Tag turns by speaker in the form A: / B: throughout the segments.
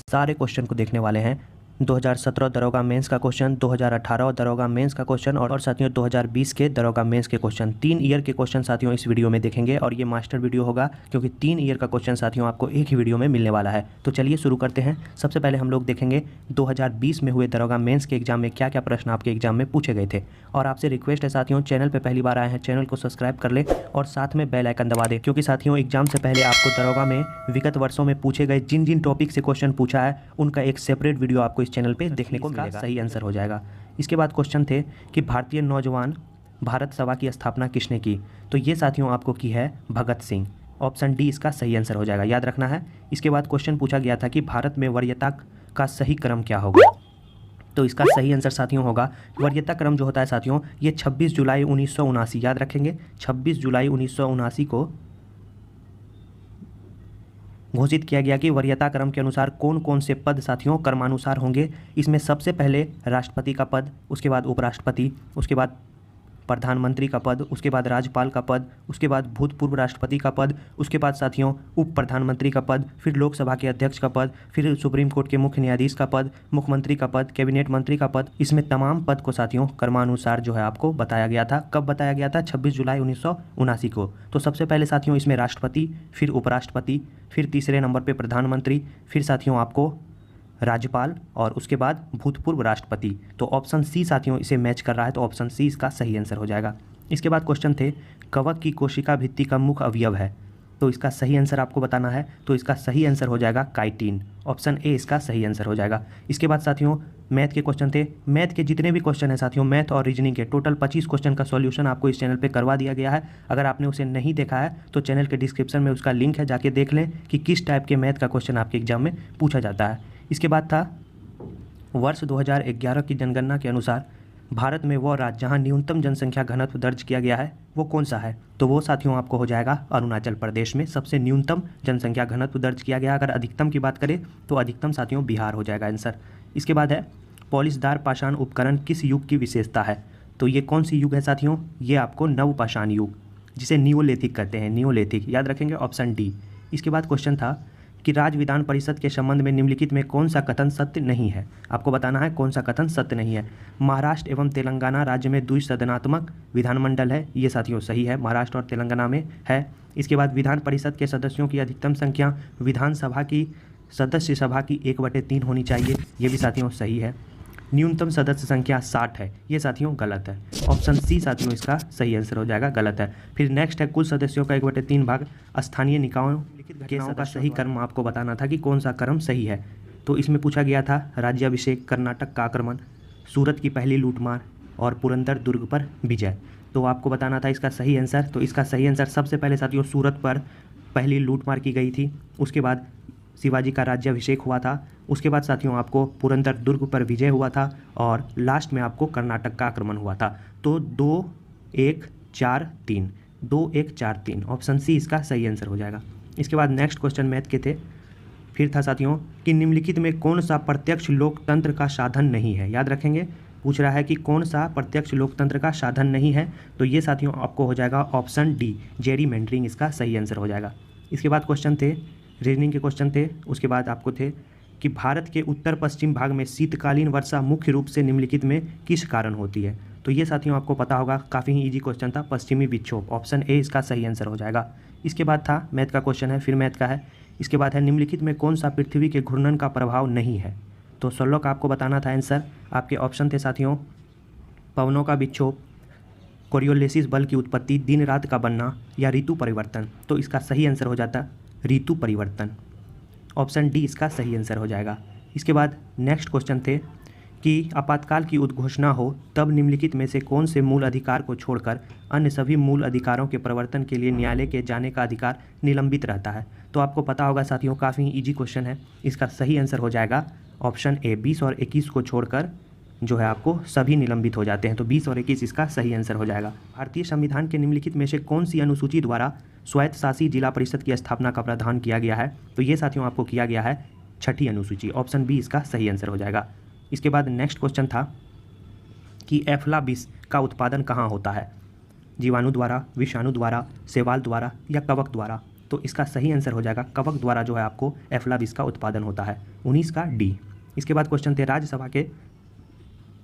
A: सारे क्वेश्चन को देखने वाले हैं। 2017 दरोगा मेंस का क्वेश्चन, 2018 दरोगा मेंस का क्वेश्चन और साथियों 2020 के दरोगा मेंस के क्वेश्चन। 3 ईयर के क्वेश्चन साथियों इस वीडियो में देखेंगे और ये मास्टर वीडियो होगा क्योंकि 3 ईयर का क्वेश्चन साथियों आपको एक ही वीडियो में मिलने वाला है। तो चलिए शुरू करते हैं। सबसे पहले हम लोग देखेंगे 2020 में हुए दरोगा मेंस के एग्जाम में क्या क्या प्रश्न आपके एग्जाम में पूछे गए थे। और आपसे रिक्वेस्ट है साथियों, चैनल पर पहली बार आए हैं चैनल को सब्सक्राइब कर ले और साथ में बेल आइकन दबा दें, क्योंकि साथियों एग्जाम से पहले आपको दरोगा में विगत वर्षों में पूछे गए जिन जिन टॉपिक से क्वेश्चन पूछा है उनका एक सेपरेट वीडियो आपको इस चैनल पे देखने को मिलेगा। सही आंसर हो जाएगा। इसके बाद क्वेश्चन थे कि भारतीय नौजवान भारत सभा की स्थापना किसने की। तो ये साथियों आपको की है भगत सिंह। ऑप्शन डी इसका सही आंसर हो जाएगा, याद रखना है। इसके बाद क्वेश्चन पूछा गया था कि भारत में वरीयता का सही क्रम क्या होगा। तो इसका सही आंसर साथियों होगा, वरीयता क्रम जो होता है साथियों ये 26 जुलाई 1979, याद रखेंगे 26 जुलाई 1979 को घोषित किया गया कि वरीयता क्रम के अनुसार कौन कौन से पद साथियों क्रमानुसार होंगे। इसमें सबसे पहले राष्ट्रपति का पद, उसके बाद उपराष्ट्रपति, उसके बाद प्रधानमंत्री का पद, उसके बाद राज्यपाल का पद, उसके बाद भूतपूर्व राष्ट्रपति का पद, उसके बाद साथियों उप प्रधानमंत्री का पद, फिर लोकसभा के अध्यक्ष का पद, फिर सुप्रीम कोर्ट के मुख्य न्यायाधीश का पद, मुख्यमंत्री का पद, कैबिनेट मंत्री का पद। इसमें तमाम पद को साथियों क्रमानुसार जो है आपको बताया गया था। कब बताया गया था? 26 जुलाई 1979 को। तो सबसे पहले साथियों इसमें राष्ट्रपति, फिर उपराष्ट्रपति, फिर तीसरे नंबर पर प्रधानमंत्री, फिर साथियों आपको राज्यपाल और उसके बाद भूतपूर्व राष्ट्रपति। तो ऑप्शन सी साथियों इसे मैच कर रहा है, तो ऑप्शन सी इसका सही आंसर हो जाएगा। इसके बाद क्वेश्चन थे कवक की कोशिका भित्ति का मुख्य अवयव है। तो इसका सही आंसर आपको बताना है। तो इसका सही आंसर हो जाएगा काइटिन। ऑप्शन ए इसका सही आंसर हो जाएगा। इसके बाद साथियों मैथ के क्वेश्चन थे। मैथ के जितने भी क्वेश्चन हैं साथियों, मैथ और रीजनिंग के टोटल 25 क्वेश्चन का सॉल्यूशन आपको इस चैनल पे करवा दिया गया है। अगर आपने उसे नहीं देखा है तो चैनल के डिस्क्रिप्शन में उसका लिंक है, जाके देख लें कि किस टाइप के मैथ का क्वेश्चन आपके एग्जाम में पूछा जाता है। इसके बाद था वर्ष 2011 की जनगणना के अनुसार भारत में वो राज्य जहाँ न्यूनतम जनसंख्या घनत्व दर्ज किया गया है वो कौन सा है। तो वो साथियों आपको हो जाएगा अरुणाचल प्रदेश में सबसे न्यूनतम जनसंख्या घनत्व दर्ज किया गया। अगर अधिकतम की बात करें तो अधिकतम साथियों बिहार हो जाएगा आंसर। इसके बाद है पॉलिशदार पाषाण उपकरण किस युग की विशेषता है। तो ये कौन सी युग है साथियों? ये आपको नवपाषाण युग, जिसे नियोलिथिक कहते हैं, नियोलिथिक, याद रखेंगे ऑप्शन डी। इसके बाद क्वेश्चन था कि राज्य विधान परिषद के संबंध में निम्नलिखित में कौन सा कथन सत्य नहीं है। आपको बताना है कौन सा कथन सत्य नहीं है। महाराष्ट्र एवं तेलंगाना राज्य में द्विसदनात्मक विधानमंडल है, ये साथियों सही है, महाराष्ट्र और तेलंगाना में है। इसके बाद विधान परिषद के सदस्यों की अधिकतम संख्या विधानसभा की सदस्य सभा की 1/3 होनी चाहिए, ये भी साथियों सही है। न्यूनतम सदस्य संख्या 60 है, ये साथियों गलत है। ऑप्शन सी साथियों इसका सही आंसर हो जाएगा, गलत है। फिर नेक्स्ट है कुल सदस्यों का 1/3 भाग स्थानीय निकायों के का सही क्रम आपको बताना था कि कौन सा क्रम सही है। तो इसमें पूछा गया था राज्याभिषेक, कर्नाटक का आक्रमण, सूरत की पहली लूटमार और पुरंदर दुर्ग पर विजय। तो आपको बताना था इसका सही आंसर। तो इसका सही आंसर सबसे पहले साथियों सूरत पर पहली लूटमार की गई थी, उसके बाद शिवाजी का राज्याभिषेक हुआ था, उसके बाद साथियों आपको पुरंदर दुर्ग पर विजय हुआ था और लास्ट में आपको कर्नाटक का आक्रमण हुआ था। तो 2-1-4-3, 2-1-4-3 ऑप्शन सी इसका सही आंसर हो जाएगा। इसके बाद नेक्स्ट क्वेश्चन मैथ के थे। फिर था साथियों कि निम्नलिखित में कौन सा प्रत्यक्ष लोकतंत्र का साधन नहीं है। याद रखेंगे, पूछ रहा है कि कौन सा प्रत्यक्ष लोकतंत्र का साधन नहीं है। तो ये साथियों आपको हो जाएगा ऑप्शन डी, जेरीमैंडरिंग इसका सही आंसर हो जाएगा। इसके बाद क्वेश्चन थे रीजनिंग के क्वेश्चन थे। उसके बाद आपको थे कि भारत के उत्तर पश्चिम भाग में शीतकालीन वर्षा मुख्य रूप से निम्नलिखित में किस कारण होती है। तो ये साथियों आपको पता होगा, काफ़ी ही ईजी क्वेश्चन था, पश्चिमी विक्षोभ। ऑप्शन ए इसका सही आंसर हो जाएगा। इसके बाद था मैथ का क्वेश्चन है, फिर मैथ का है। इसके बाद है निम्नलिखित में कौन सा पृथ्वी के घूर्णन का प्रभाव नहीं है। तो 16 का आपको बताना था आंसर। आपके ऑप्शन थे साथियों पवनों का विक्षोभ, कोरियोलिसिस बल की उत्पत्ति, दिन रात का बनना या ऋतु परिवर्तन। तो इसका सही आंसर हो जाता ऋतु परिवर्तन। ऑप्शन डी इसका सही आंसर हो जाएगा। इसके बाद नेक्स्ट क्वेश्चन थे कि आपातकाल की उद्घोषणा हो तब निम्नलिखित में से कौन से मूल अधिकार को छोड़कर अन्य सभी मूल अधिकारों के प्रवर्तन के लिए न्यायालय के जाने का अधिकार निलंबित रहता है। तो आपको पता होगा साथियों, काफ़ी इजी क्वेश्चन है। इसका सही आंसर हो जाएगा ऑप्शन ए, 20 और 21 को छोड़कर जो है आपको सभी निलंबित हो जाते हैं। तो 20 और 21 इसका सही आंसर हो जाएगा। भारतीय संविधान के निम्नलिखित में से कौन सी अनुसूची द्वारा स्वायत्तशासी जिला परिषद की स्थापना का प्रावधान किया गया है। तो ये साथियों आपको किया गया है 6ठी अनुसूची। ऑप्शन बी इसका सही आंसर हो जाएगा। इसके बाद नेक्स्ट क्वेश्चन था कि एफ्ला विष का उत्पादन कहाँ होता है। जीवाणु द्वारा, विषाणु द्वारा, शैवाल द्वारा या कवक द्वारा। तो इसका सही आंसर हो जाएगा कवक द्वारा जो है आपको एफ्लाविस का उत्पादन होता है। 19 का डी। इसके बाद क्वेश्चन थे राज्यसभा के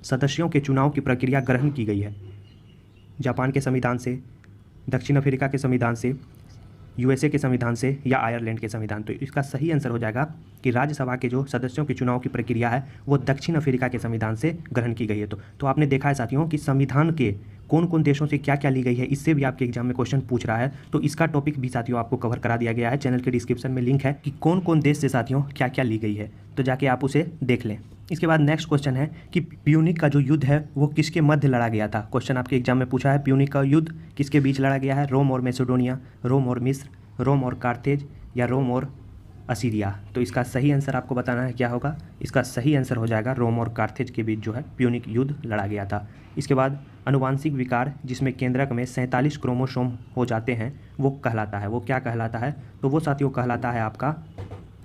A: सदस्यों के चुनाव की प्रक्रिया ग्रहण की गई है जापान के संविधान से, दक्षिण अफ्रीका के संविधान से, यूएसए के संविधान से या आयरलैंड के संविधान। तो इसका सही आंसर हो जाएगा कि राज्यसभा के जो सदस्यों के चुनाव की प्रक्रिया है वो दक्षिण अफ्रीका के संविधान से ग्रहण की गई है। तो आपने देखा है साथियों कि संविधान के कौन कौन देशों से क्या क्या ली गई है, इससे भी आपके एग्जाम में क्वेश्चन पूछ रहा है। तो इसका टॉपिक भी साथियों आपको कवर करा दिया गया है। चैनल के डिस्क्रिप्शन में लिंक है कि कौन कौन देश से साथियों क्या क्या ली गई है, तो जाके आप उसे देख लें। इसके बाद नेक्स्ट क्वेश्चन है कि प्यूनिक का जो युद्ध है वो किसके मध्य लड़ा गया था। क्वेश्चन आपके एग्जाम में पूछा है प्यूनिक का युद्ध किसके बीच लड़ा गया है, रोम और मैसेडोनिया, रोम और मिस्र, रोम और कार्थेज या रोम और असीरिया। तो इसका सही आंसर आपको बताना है क्या होगा। इसका सही आंसर हो जाएगा रोम और कार्थेज के बीच जो है प्यूनिक युद्ध लड़ा गया था। इसके बाद अनुवांशिक विकार जिसमें केंद्रक में 47 क्रोमोसोम हो जाते हैं वो कहलाता है, वो क्या कहलाता है, तो वो साथियों कहलाता है आपका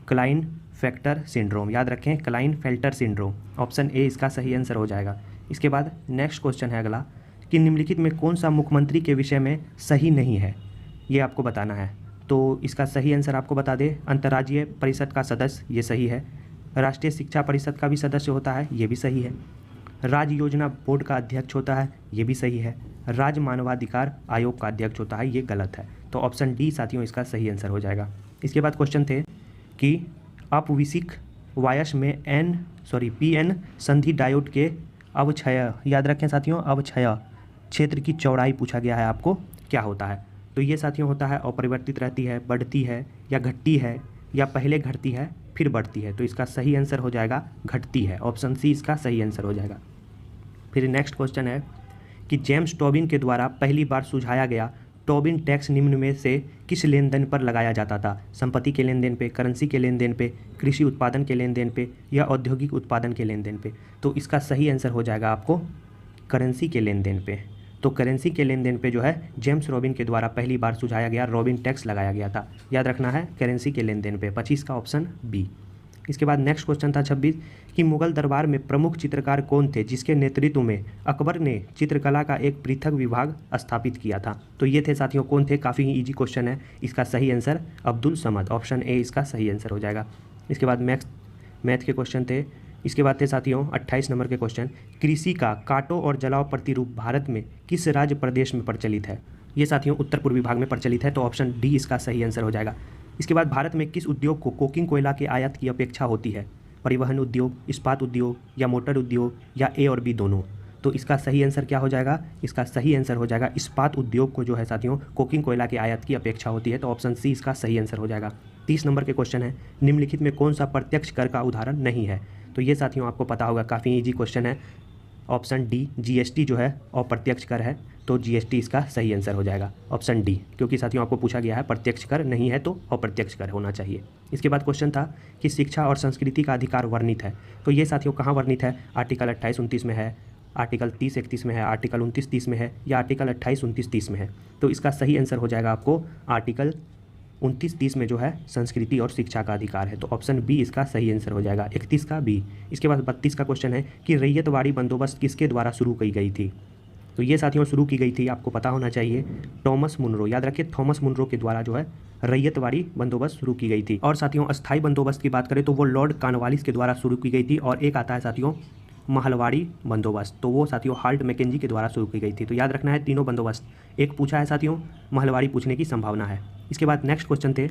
A: क्लाइन फैक्टर सिंड्रोम। याद रखें क्लाइन फेल्टर सिंड्रोम। ऑप्शन ए इसका सही आंसर हो जाएगा। इसके बाद नेक्स्ट क्वेश्चन है अगला कि निम्नलिखित में कौन सा मुख्यमंत्री के विषय में सही नहीं है, ये आपको बताना है। तो इसका सही आंसर आपको बता दें, अंतर्राज्यीय परिषद का सदस्य, ये सही है। राष्ट्रीय शिक्षा परिषद का भी सदस्य होता है, ये भी सही है। राज्य योजना बोर्ड का अध्यक्ष होता है, ये भी सही है। राज्य मानवाधिकार आयोग का अध्यक्ष होता है, ये गलत है। तो ऑप्शन डी साथियों इसका सही आंसर हो जाएगा। इसके बाद क्वेश्चन थे कि अपविशिक वायस में पीएन संधि डायोड के अवक्षय, याद रखें साथियों, अवक्षय क्षेत्र की चौड़ाई पूछा गया है आपको क्या होता है। तो ये साथियों होता है अपरिवर्तित रहती है, बढ़ती है या घटती है या पहले घटती है फिर बढ़ती है। तो इसका सही आंसर हो जाएगा घटती है। ऑप्शन सी इसका सही आंसर हो जाएगा। फिर नेक्स्ट क्वेश्चन है कि जेम्स टोबिन के द्वारा पहली बार सुझाया गया टोबिन टैक्स निम्न में से किस लेन देन पर लगाया जाता था। संपत्ति के लेन देन पे, करेंसी के लेन देन पे, कृषि उत्पादन के लेन देन पे या औद्योगिक उत्पादन के लेन देन पे। तो इसका सही आंसर हो जाएगा आपको करेंसी के लेन देन पे। तो करेंसी के लेन देन पे जो है जेम्स रॉबिन के द्वारा पहली बार सुझाया गया रॉबिन टैक्स लगाया गया था। याद रखना है करेंसी के लेन देन पे। 25 का ऑप्शन बी। इसके बाद नेक्स्ट क्वेश्चन था 26 कि मुगल दरबार में प्रमुख चित्रकार कौन थे जिसके नेतृत्व में अकबर ने चित्रकला का एक पृथक विभाग स्थापित किया था। तो ये थे साथियों कौन थे, काफ़ी इजी क्वेश्चन है। इसका सही answer Abdul Samad, option A इसका सही आंसर हो जाएगा। इसके बाद मैथ के क्वेश्चन थे। इसके बाद थे साथियों 28 नंबर के क्वेश्चन, कृषि का काटो और जलाओ प्रतिरूप भारत में किस राज्य प्रदेश में प्रचलित है। ये साथियों उत्तर पूर्वी भाग में प्रचलित है। तो ऑप्शन डी इसका सही आंसर हो जाएगा। इसके बाद भारत में किस उद्योग को कोकिंग कोयला के आयात की अपेक्षा होती है, परिवहन उद्योग, इस्पात उद्योग या मोटर उद्योग या ए और बी दोनों। तो इसका सही आंसर क्या हो जाएगा, इसका सही आंसर हो जाएगा इस्पात उद्योग को जो है साथियों कोकिंग कोयला के आयात की अपेक्षा होती है। तो ऑप्शन सी इसका सही आंसर हो जाएगा। 30 नंबर के क्वेश्चन है, निम्नलिखित में कौन सा प्रत्यक्ष कर का उदाहरण नहीं है। तो ये साथियों आपको पता होगा, काफ़ी इजी क्वेश्चन है। ऑप्शन डी जीएसटी जो है अप्रत्यक्ष कर है, तो जीएसटी इसका सही आंसर हो जाएगा ऑप्शन डी, क्योंकि साथियों आपको पूछा गया है प्रत्यक्ष कर नहीं है तो अप्रत्यक्ष कर होना चाहिए। इसके बाद क्वेश्चन था कि शिक्षा और संस्कृति का अधिकार वर्णित है। तो ये साथियों कहाँ वर्णित है, आर्टिकल 28-29 में है, आर्टिकल 30-31 में है, आर्टिकल 29-30 में है या आर्टिकल 28-29-30 में है। तो इसका सही आंसर हो जाएगा आपको आर्टिकल 29-30 में जो है संस्कृति और शिक्षा का अधिकार है। तो ऑप्शन बी इसका सही आंसर हो जाएगा। 31 का बी। इसके बाद 32 का क्वेश्चन है कि रैयतवाड़ी बंदोबस्त किसके द्वारा शुरू की गई थी। तो ये साथियों शुरू की गई थी, आपको पता होना चाहिए, थॉमस मुनरो। याद रखिए थॉमस मुनरो के द्वारा जो है रैयतवाड़ी बंदोबस्त शुरू की गई थी। और साथियों अस्थायी बंदोबस्त की बात करें तो वो लॉर्ड कॉर्नवालिस के द्वारा शुरू की गई थी। और एक आता है साथियों महलवाड़ी बंदोबस्त, तो वो साथियों हाल्ट मैकेंजी के द्वारा शुरू की गई थी। तो याद रखना है तीनों बंदोबस्त, एक पूछा है साथियों, महलवाड़ी पूछने की संभावना है। इसके बाद नेक्स्ट क्वेश्चन थे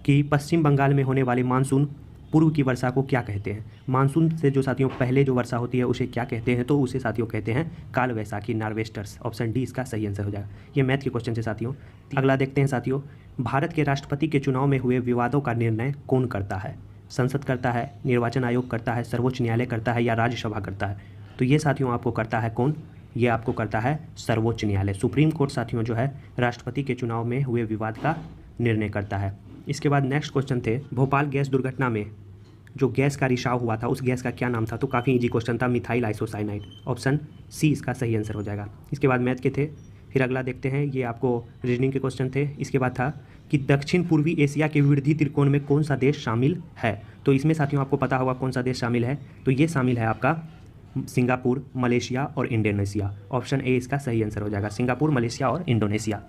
A: कि पश्चिम बंगाल में होने वाली मानसून पूर्व की वर्षा को क्या कहते हैं। मानसून से जो साथियों पहले जो वर्षा होती है उसे क्या कहते हैं, तो उसे साथियों कहते हैं काल वैसाखी, नार्वेस्टर्स। ऑप्शन डी इसका सही आंसर हो जाएगा। ये मैथ के क्वेश्चन थे साथियों। अगला देखते हैं साथियों, भारत के राष्ट्रपति के चुनाव में हुए विवादों का निर्णय कौन करता है। संसद करता है, निर्वाचन आयोग करता है, सर्वोच्च न्यायालय करता है या राज्यसभा करता है। तो ये साथियों आपको करता है कौन, ये आपको करता है सर्वोच्च न्यायालय। सुप्रीम कोर्ट साथियों जो है राष्ट्रपति के चुनाव में हुए विवाद का निर्णय करता है। इसके बाद नेक्स्ट क्वेश्चन थे, भोपाल गैस दुर्घटना में जो गैस का रिसाव हुआ था उस गैस का क्या नाम था। तो काफ़ी इजी क्वेश्चन था, मिथाइल आइसोसाइनाइड। ऑप्शन सी इसका सही आंसर हो जाएगा। इसके बाद मैथ के थे। फिर अगला देखते हैं, ये आपको रीजनिंग के क्वेश्चन थे। इसके बाद था कि दक्षिण पूर्वी एशिया के वृद्धि त्रिकोण में कौन सा देश शामिल है। तो इसमें साथियों आपको पता होगा कौन सा देश शामिल है। तो ये शामिल है आपका सिंगापुर, मलेशिया और इंडोनेशिया। ऑप्शन ए इसका सही आंसर हो जाएगा, सिंगापुर, मलेशिया और इंडोनेशिया।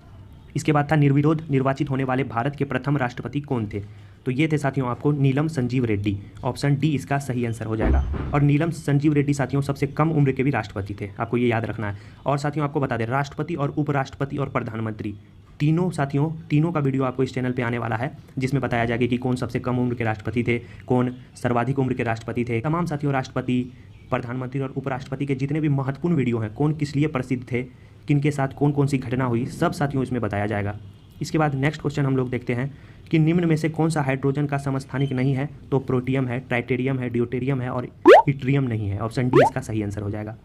A: इसके बाद था निर्विरोध निर्वाचित होने वाले भारत के प्रथम राष्ट्रपति कौन थे? तो ये थे साथियों आपको नीलम संजीव रेड्डी। ऑप्शन डी इसका सही आंसर हो जाएगा। और नीलम संजीव रेड्डी साथियों सबसे कम उम्र के भी राष्ट्रपति थे, आपको ये याद रखना है। और साथियों आपको बता दें, राष्ट्रपति और उपराष्ट्रपति और प्रधानमंत्री तीनों साथियों, तीनों का वीडियो आपको इस चैनल पे आने वाला है, जिसमें बताया जाएगा कि कौन सबसे कम उम्र के राष्ट्रपति थे, कौन सर्वाधिक उम्र के राष्ट्रपति थे। तमाम साथियों राष्ट्रपति, प्रधानमंत्री और उपराष्ट्रपति के जितने भी महत्वपूर्ण वीडियो हैं, कौन किस लिए प्रसिद्ध थे, किन के साथ कौन कौन सी घटना हुई, सब साथियों इसमें बताया जाएगा। इसके बाद नेक्स्ट क्वेश्चन हम लोग देखते हैं कि निम्न में से कौन सा हाइड्रोजन का समस्थानिक नहीं है? तो प्रोटियम है, ट्राइटेरियम है, ड्यूटेरियम है और इट्रियम नहीं है। ऑप्शन डी इसका सही आंसर हो जाएगा।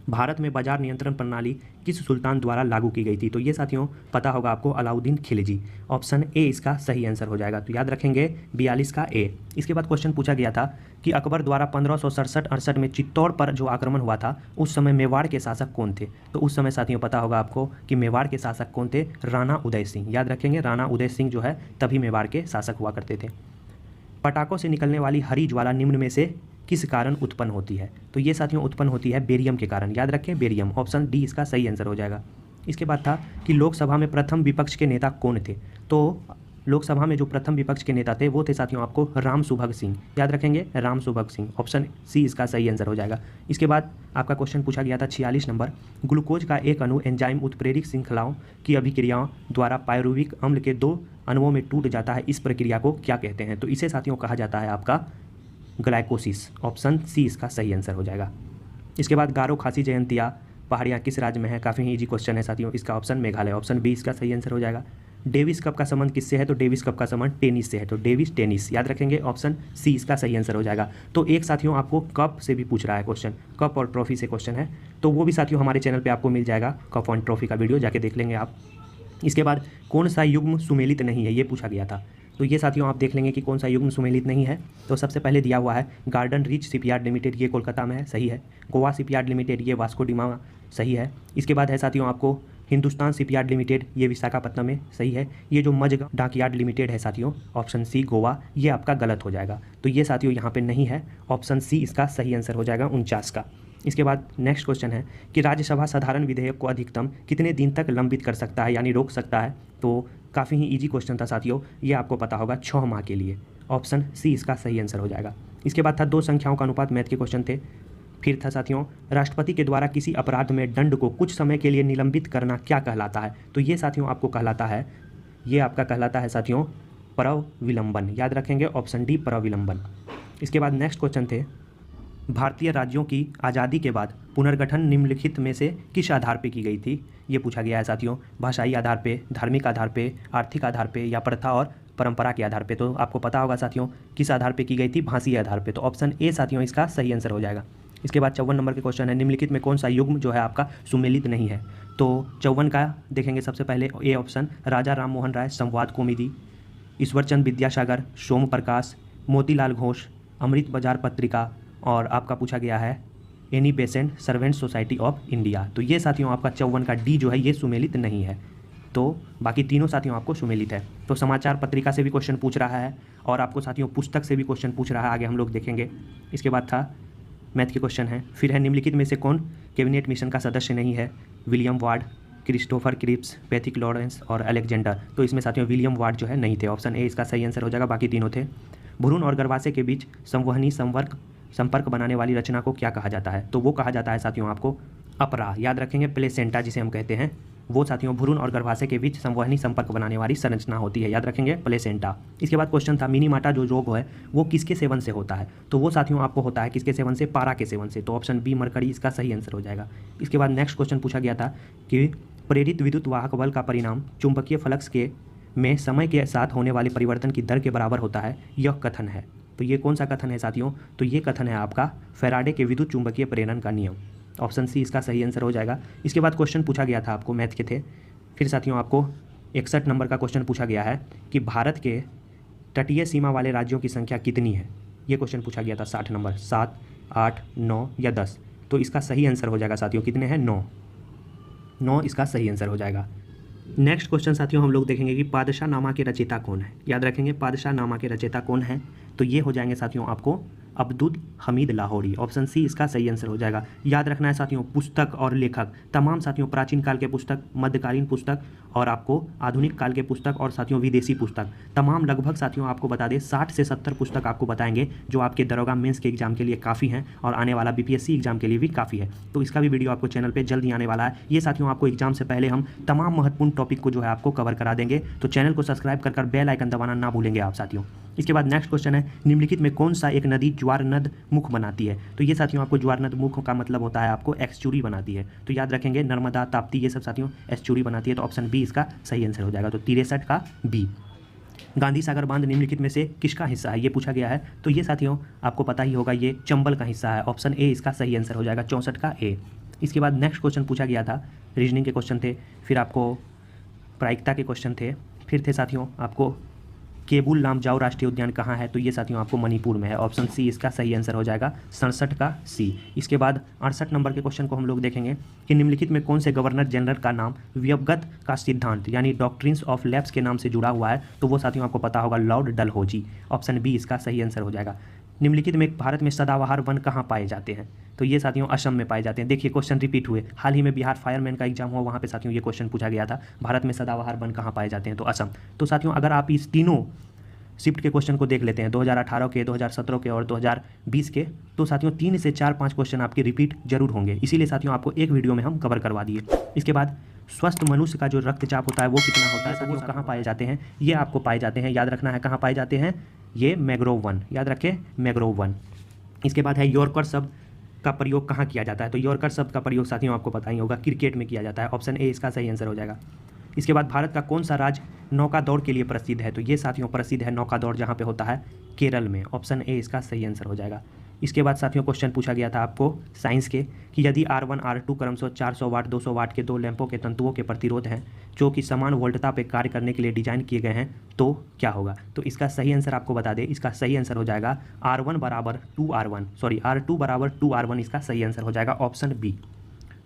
A: भारत में बाजार नियंत्रण प्रणाली किस सुल्तान द्वारा लागू की गई थी? तो ये साथियों पता होगा आपको, अलाउद्दीन खिलजी। ऑप्शन ए इसका सही आंसर हो जाएगा। तो याद रखेंगे 42 का ए। इसके बाद क्वेश्चन पूछा गया था कि अकबर द्वारा 1567-68 में चित्तौड़ पर जो आक्रमण हुआ था, उस समय मेवाड़ के शासक कौन थे? तो उस समय साथियों पता होगा आपको कि मेवाड़ के शासक कौन थे? राणा उदय सिंह। याद रखेंगे, राणा उदय सिंह जो है तभी मेवाड़ के शासक हुआ करते थे। पटाखों से निकलने वाली हरी ज्वाला निम्न में से किस कारण उत्पन्न होती है? तो ये साथियों उत्पन्न होती है बेरियम के कारण। याद रखें बेरियम। ऑप्शन डी इसका सही आंसर हो जाएगा। इसके बाद था कि लोकसभा में प्रथम विपक्ष के नेता कौन थे? तो लोकसभा में जो प्रथम विपक्ष के नेता थे वो थे साथियों आपको राम सुभग सिंह। याद रखेंगे राम सुभग सिंह। ऑप्शन सी इसका सही आंसर हो जाएगा। इसके बाद आपका क्वेश्चन पूछा गया था 46 नंबर, ग्लूकोज का एक अणु एंजाइम उत्प्रेरक श्रृंखलाओं की अभिक्रियाओं द्वारा पायरुविक अम्ल के 2 अणुओं में टूट जाता है, इस प्रक्रिया को क्या कहते हैं? तो इसे साथियों कहा जाता है आपका ग्लाइकोसिस। ऑप्शन सी इसका सही आंसर हो जाएगा। इसके बाद गारो खासी जयंतिया पहाड़ियाँ किस राज्य में है? काफ़ी ही ईजी क्वेश्चन है साथियों। इसका ऑप्शन मेघालय। ऑप्शन बी इसका सही आंसर हो जाएगा। डेविस कप का संबंध किससे है? तो डेविस कप का संबंध टेनिस से है। तो डेविस टेनिस। याद रखेंगे ऑप्शन सी इसका सही आंसर हो जाएगा। तो एक साथियों आपको कप से भी पूछ रहा है क्वेश्चन, कप और ट्रॉफी से क्वेश्चन है, तो वो भी साथियों हमारे चैनल पर आपको मिल जाएगा, कप और ट्रॉफी का वीडियो जाके देख लेंगे आप। इसके बाद कौन सा युग्म सुमेलित नहीं है, ये पूछा गया था। तो ये साथियों आप देख लेंगे कि कौन सा युग्म सुमेलित नहीं है। तो सबसे पहले दिया हुआ है गार्डन रीच शिपयार्ड लिमिटेड, ये कोलकाता में है, सही है। गोवा शिपयार्ड लिमिटेड, ये वास्को डिगामा, सही है। इसके बाद है साथियों आपको हिंदुस्तान शिपयार्ड लिमिटेड, ये विशाखापट्टनम में, सही है। ये जो मजगांव डॉकयार्ड लिमिटेड है साथियों, ऑप्शन सी गोवा, ये आपका गलत हो जाएगा। तो ये साथियों यहाँ पे नहीं है। ऑप्शन सी इसका सही आंसर हो जाएगा 49 का। इसके बाद नेक्स्ट क्वेश्चन है कि राज्यसभा साधारण विधेयक को अधिकतम कितने दिन तक लंबित कर सकता है, यानी रोक सकता है? तो काफ़ी ही इजी क्वेश्चन था साथियों, ये आपको पता होगा 6 माह के लिए। ऑप्शन सी इसका सही आंसर हो जाएगा। इसके बाद था 2 संख्याओं का अनुपात, मैथ के क्वेश्चन थे। फिर था साथियों राष्ट्रपति के द्वारा किसी अपराध में दंड को कुछ समय के लिए निलंबित करना क्या कहलाता है? तो ये साथियों आपको कहलाता है, ये आपका कहलाता है साथियों परविलंबन। याद रखेंगे ऑप्शन डी परविलंबन। इसके बाद नेक्स्ट क्वेश्चन थे भारतीय राज्यों की आज़ादी के बाद पुनर्गठन निम्नलिखित में से किस आधार पर की गई थी? ये पूछा गया है साथियों, भाषाई आधार पे, धार्मिक आधार पे, आर्थिक आधार पे या प्रथा और परंपरा के आधार पे। तो आपको पता होगा साथियों किस आधार पे की गई थी, भाषाई आधार पे। तो ऑप्शन ए साथियों इसका सही आंसर हो जाएगा। इसके बाद 54 नंबर के क्वेश्चन है, निम्नलिखित में कौन सा युग्म जो है आपका सुमेलित नहीं है? तो 54 का देखेंगे सबसे पहले ए ऑप्शन, राजा राम मोहन राय संवाद कॉमेडी, ईश्वरचंद विद्यासागर, सोम प्रकाश, मोतीलाल घोष, अमृत बाजार पत्रिका, और आपका पूछा गया है Annie Besant servant society of India. तो ये साथियों आपका 54 का डी जो है ये सुमेलित नहीं है। तो बाकी तीनों साथियों आपको सुमेलित है। तो समाचार पत्रिका से भी क्वेश्चन पूछ रहा है और आपको साथियों पुस्तक से भी क्वेश्चन पूछ रहा है, आगे हम लोग देखेंगे। इसके बाद था मैथ के क्वेश्चन है। फिर है निम्नलिखित में से कौन कैबिनेट मिशन का सदस्य नहीं है? William Ward, Christopher Cripps, Pethick Lawrence और अलेक्जेंडर। तो इसमें साथियों विलियम वार्ड जो है नहीं थे। ऑप्शन ए इसका सही आंसर हो जाएगा, बाकी तीनों थे। भ्रूण और गर्भाशय के बीच संवहनी संपर्क बनाने वाली रचना को क्या कहा जाता है? तो वो कहा जाता है साथियों आपको अपरा। याद रखेंगे प्लेसेंटा जिसे हम कहते हैं, वो साथियों भ्रूण और गर्भाशय के बीच संवहनी संपर्क बनाने वाली संरचना होती है। याद रखेंगे प्लेसेंटा। इसके बाद क्वेश्चन था मिनीमाटा जो रोग है वो किसके सेवन से होता है? तो वो साथियों आपको होता है किसके सेवन से? पारा के सेवन से। तो ऑप्शन बी मरकरी इसका सही आंसर हो जाएगा। इसके बाद नेक्स्ट क्वेश्चन पूछा गया था कि प्रेरित विद्युत वाहक बल का परिणाम चुंबकीय फ्लक्स के में समय के साथ होने वाले परिवर्तन की दर के बराबर होता है, यह कथन है। तो ये कौन सा कथन है साथियों? तो ये कथन है आपका फैराडे के विद्युत चुंबकीय प्रेरण का नियम। ऑप्शन सी इसका सही आंसर हो जाएगा। इसके बाद क्वेश्चन पूछा गया था आपको, मैथ के थे। फिर साथियों आपको 61 नंबर का क्वेश्चन पूछा गया है कि भारत के तटीय सीमा वाले राज्यों की संख्या कितनी है? ये क्वेश्चन पूछा गया था 60 नंबर, 7, 8, 9 या 10। तो इसका सही आंसर हो जाएगा साथियों कितने हैं? 9 इसका सही आंसर हो जाएगा। नेक्स्ट क्वेश्चन साथियों हम लोग देखेंगे कि पादशाह नामा के रचयिता कौन है? याद रखेंगे पादशाह नामा के रचयिता कौन है? तो ये हो जाएंगे साथियों आपको अब्दुल हमीद लाहौरी। ऑप्शन सी इसका सही आंसर हो जाएगा। याद रखना है साथियों, पुस्तक और लेखक तमाम साथियों, प्राचीन काल के पुस्तक, मध्यकालीन पुस्तक और आपको आधुनिक काल के पुस्तक और साथियों विदेशी पुस्तक, तमाम लगभग साथियों आपको बता दें 60 से 70 पुस्तक आपको बताएंगे जो आपके दरोगा मेंस के एग्जाम के लिए काफ़ी हैं और आने वाला बीपीएससी एग्जाम के लिए भी काफ़ी है। तो इसका भी वीडियो आपको चैनल पर जल्द ही आने वाला है। ये साथियों आपको एग्जाम से पहले हम तमाम महत्वपूर्ण टॉपिक को जो है आपको कवर करा देंगे, तो चैनल को सब्सक्राइब कर बेल आइकन दबाना ना भूलेंगे आप साथियों। इसके बाद नेक्स्ट क्वेश्चन है, निम्नलिखित में कौन सा एक नदी ज्वार नद मुख बनाती है? तो ये साथियों आपको ज्वार नद मुख का मतलब होता है आपको एक्सचुरी बनाती है। तो याद रखेंगे नर्मदा, ताप्ती, ये सब साथियों एस्चुरी बनाती है। तो ऑप्शन बी इसका सही आंसर हो जाएगा। तो 63 का बी। गांधी सागर बांध निम्नलिखित में से किसका हिस्सा है, ये पूछा गया है। तो ये साथियों आपको पता ही होगा, ये चंबल का हिस्सा है। ऑप्शन ए इसका सही आंसर हो जाएगा, 64 का ए। इसके बाद नेक्स्ट क्वेश्चन पूछा गया था, रीजनिंग के क्वेश्चन थे, फिर आपको प्रायिकता के क्वेश्चन थे, फिर थे साथियों आपको केबुल लामजाओ राष्ट्रीय उद्यान कहाँ है? तो ये साथियों आपको मणिपुर में है। ऑप्शन सी इसका सही आंसर हो जाएगा, 67 का सी। इसके बाद 68 नंबर के क्वेश्चन को हम लोग देखेंगे कि निम्नलिखित में कौन से गवर्नर जनरल का नाम व्यवगत का सिद्धांत यानी डॉक्ट्रिन्स ऑफ लैप्स के नाम से जुड़ा हुआ है? तो वो साथियों आपको पता होगा, लॉर्ड डलहौजी। ऑप्शन बी इसका सही आंसर हो जाएगा। निम्नलिखित में भारत में सदाबहार वन कहाँ पाए जाते हैं? तो ये साथियों असम में पाए जाते हैं। देखिए क्वेश्चन रिपीट हुए, हाल ही में बिहार फायरमैन का एग्जाम हुआ, वहाँ पे साथियों ये क्वेश्चन पूछा गया था, भारत में सदाबहार वन कहाँ पाए जाते हैं? तो असम। तो साथियों अगर आप इस तीनों शिफ्ट के क्वेश्चन को देख लेते हैं, 2018 के, 2017 के और 2020 के, तो साथियों 3 से 4-5 क्वेश्चन आपके रिपीट जरूर होंगे। इसीलिए साथियों आपको एक वीडियो में हम कवर करवा दिए। इसके बाद स्वस्थ मनुष्य का जो रक्तचाप होता है वो कितना होता है? साथियों कहाँ पाए जाते हैं? ये आपको पाए जाते हैं, याद रखना है कहाँ पाए जाते हैं, ये मैंग्रोव वन, याद रखें मैंग्रोव वन। इसके बाद है यॉर्कर शब्द का प्रयोग कहाँ किया जाता है? तो यॉर्कर शब्द का प्रयोग साथियों आपको पता ही होगा, क्रिकेट में किया जाता है। ऑप्शन ए इसका सही आंसर हो जाएगा। इसके बाद भारत का कौन सा राज्य नौका दौड़ के लिए प्रसिद्ध है? तो ये साथियों प्रसिद्ध है नौका दौड़ जहाँ पे होता है केरल में। ऑप्शन ए इसका सही आंसर हो जाएगा। इसके बाद साथियों क्वेश्चन पूछा गया था आपको साइंस के कि यदि R1 R2 क्रमशः 400 वाट 200 वाट के दो लैंपों के तंतुओं के प्रतिरोध हैं जो कि समान वोल्टता पे कार्य करने के लिए डिजाइन किए गए हैं तो क्या होगा? तो इसका सही आंसर आपको बता दें, इसका सही आंसर हो जाएगा R1 बराबर 2R1, सॉरी R2 बराबर 2R1 इसका सही आंसर हो जाएगा, ऑप्शन बी।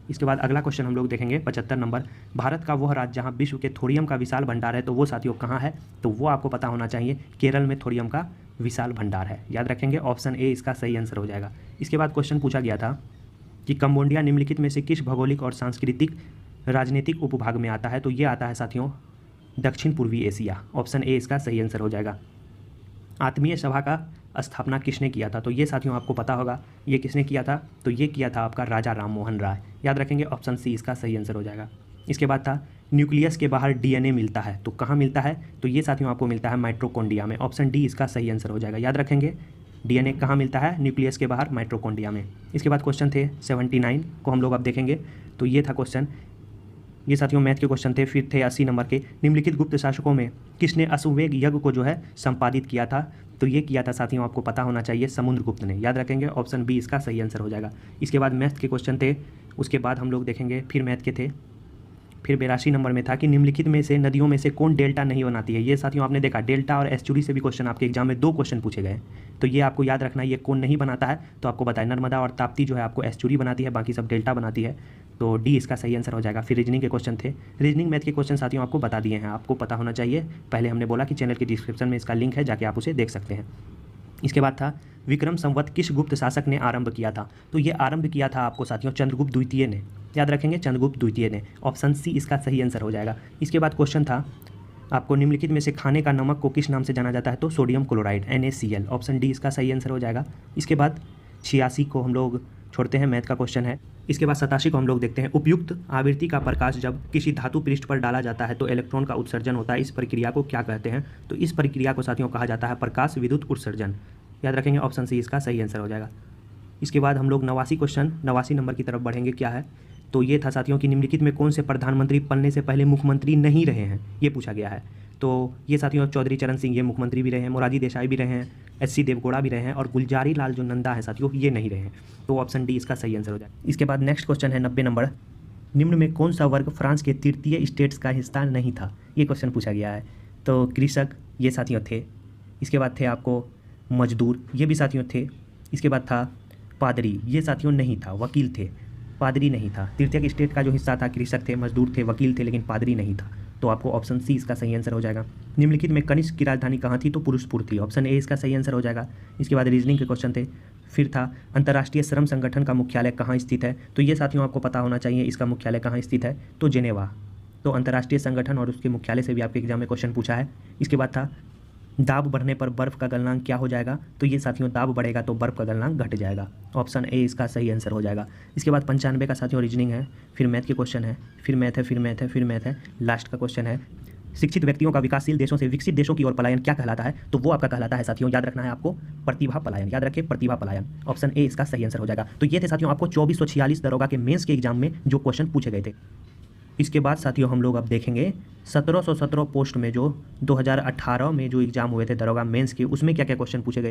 A: इसके बाद अगला क्वेश्चन हम लोग देखेंगे 75 नंबर, भारत का वह राज्य जहां विश्व के थोरियम का विशाल भंडार है, तो वो साथियों कहाँ है? तो वो आपको पता होना चाहिए, केरल में थोरियम का विशाल भंडार है, याद रखेंगे। ऑप्शन ए इसका सही आंसर हो जाएगा। इसके बाद क्वेश्चन पूछा गया था कि कंबोडिया निम्नलिखित में से किस भौगोलिक और सांस्कृतिक राजनीतिक उपभाग में आता है? तो ये आता है साथियों दक्षिण पूर्वी एशिया। ऑप्शन ए इसका सही आंसर हो जाएगा। आत्मीय सभा का स्थापना किसने किया था? तो ये साथियों आपको पता होगा, ये किसने किया था? तो ये किया था आपका राजा राम मोहन राय, याद रखेंगे। ऑप्शन सी इसका सही आंसर हो जाएगा। इसके बाद था न्यूक्लियस के बाहर डीएनए मिलता है, तो कहाँ मिलता है? तो ये साथियों आपको मिलता है माइटोकॉन्ड्रिया में। ऑप्शन डी इसका सही आंसर हो जाएगा, याद रखेंगे। डीएनए कहाँ मिलता है? न्यूक्लियस के बाहर माइटोकॉन्ड्रिया में। इसके बाद क्वेश्चन थे 79 को हम लोग अब देखेंगे। तो ये था क्वेश्चन, ये साथियों मैथ के क्वेश्चन थे। फिर थे 80 नंबर के, निम्नलिखित गुप्त शासकों में किसने अश्वमेध यज्ञ को जो है संपादित किया था? तो ये किया था साथियों आपको पता होना चाहिए समुद्रगुप्त ने, याद रखेंगे। ऑप्शन बी इसका सही आंसर हो जाएगा। इसके बाद मैथ के क्वेश्चन थे, उसके बाद हम लोग देखेंगे फिर मैथ के थे। फिर 82 नंबर में था कि निम्नलिखित में से नदियों में से कौन डेल्टा नहीं बनाती है? ये साथियों आपने देखा डेल्टा और एस्चुरी से भी क्वेश्चन आपके एग्जाम में 2 क्वेश्चन पूछे गए, तो ये आपको याद रखना है, ये कौन नहीं बनाता है? तो आपको बताया नर्मदा और ताप्ती जो है आपको एस्चुरी बनाती है, बाकी सब डेल्टा बनाती है, तो डी इसका सही आंसर हो जाएगा। फिर रीजनिंग के क्वेश्चन थे, रीजनिंग मैथ के क्वेश्चन साथियों आपको बता दिए हैं, आपको पता होना चाहिए। पहले हमने बोला कि चैनल के डिस्क्रिप्शन में इसका लिंक है, जाके आप उसे देख सकते हैं। इसके बाद था विक्रम संवत किस गुप्त शासक ने आरंभ किया था? तो ये आरंभ किया था आपको साथियों चंद्रगुप्त द्वितीय ने, याद रखेंगे चंद्रगुप्त द्वितीय ने। ऑप्शन सी इसका सही आंसर हो जाएगा। इसके बाद क्वेश्चन था आपको निम्नलिखित में से खाने का नमक को किस नाम से जाना जाता है? तो sodium chloride NaCl। Option D इसका सही आंसर हो जाएगा। इसके बाद 86 को हम लोग छोड़ते हैं, मैथ का क्वेश्चन है। इसके बाद 87 को हम लोग देखते हैं, उपयुक्त आवृत्ति का प्रकाश जब किसी धातु पृष्ठ पर डाला जाता है तो इलेक्ट्रॉन का उत्सर्जन होता है, इस प्रक्रिया को क्या कहते हैं? तो इस प्रक्रिया को साथियों कहा जाता है प्रकाश विद्युत उत्सर्जन, याद रखेंगे। ऑप्शन सी इसका सही आंसर हो जाएगा। इसके बाद हम लोग 89 क्वेश्चन 89 नंबर की तरफ बढ़ेंगे, क्या है? तो ये था साथियों कि निम्नलिखित में कौन से प्रधानमंत्री बनने से पहले मुख्यमंत्री नहीं रहे हैं? ये पूछा गया है। तो ये साथियों चौधरी चरण सिंह ये मुख्यमंत्री भी रहे हैं, मोरारजी देसाई भी रहे हैं, SC देवगौड़ा भी रहे हैं, और गुलजारी लाल जो नंदा है साथियों ये नहीं रहे हैं, तो ऑप्शन डी इसका सही आंसर हो जाए। इसके बाद नेक्स्ट क्वेश्चन है 90 नंबर, निम्न में कौन सा वर्ग फ्रांस के तृतीय स्टेट्स का हिस्सा नहीं था? ये क्वेश्चन पूछा गया है। तो कृषक ये साथियों थे, इसके बाद थे आपको मजदूर, ये भी साथियों थे, इसके बाद था पादरी, ये साथियों नहीं था, वकील थे, पादरी नहीं था। तृतीय स्टेट का जो हिस्सा था कृषक थे, मजदूर थे, वकील थे, लेकिन पादरी नहीं था। तो आपको ऑप्शन सी इसका सही आंसर हो जाएगा। निम्नलिखित में कनिष्क की राजधानी कहाँ थी, तो पुरुषपुर थी, ऑप्शन ए इसका सही आंसर हो जाएगा। इसके बाद रीजनिंग के क्वेश्चन थे। फिर था अंतर्राष्ट्रीय श्रम संगठन का मुख्यालय कहाँ स्थित है, तो ये साथियों आपको पता होना चाहिए इसका मुख्यालय कहाँ स्थित है, तो जेनेवा। तो अंतर्राष्ट्रीय संगठन और उसके मुख्यालय से भी आपके एग्जाम में क्वेश्चन पूछा है। इसके बाद था दाब बढ़ने पर बर्फ़ का गलनांक क्या हो जाएगा, तो ये साथियों दाब बढ़ेगा तो बर्फ़ का गलनांक घट जाएगा, ऑप्शन ए इसका सही आंसर हो जाएगा। इसके बाद 95 का साथियों रीजनिंग है, फिर मैथ के क्वेश्चन है, फिर मैथ है, फिर मैथ है, फिर मैथ है, लास्ट का क्वेश्चन है शिक्षित व्यक्तियों का विकासशील देशों से विकसित देशों की ओर पलायन क्या कहलाता है, तो वो आपका कहलाता है साथियों, याद रखना है आपको, प्रतिभा पलायन। याद रखें, प्रतिभा पलायन, ऑप्शन ए इसका सही आंसर हो जाएगा। तो ये थे साथियों आपको 2446 दरोगा के मेंस के एग्जाम में जो क्वेश्चन पूछे गए थे। इसके बाद साथियों हम लोग अब देखेंगे 1717 पोस्ट में जो 2018 में जो एग्जाम हुए थे दरोगा मेंस के, उसमें क्या क्या क्वेश्चन पूछे गए।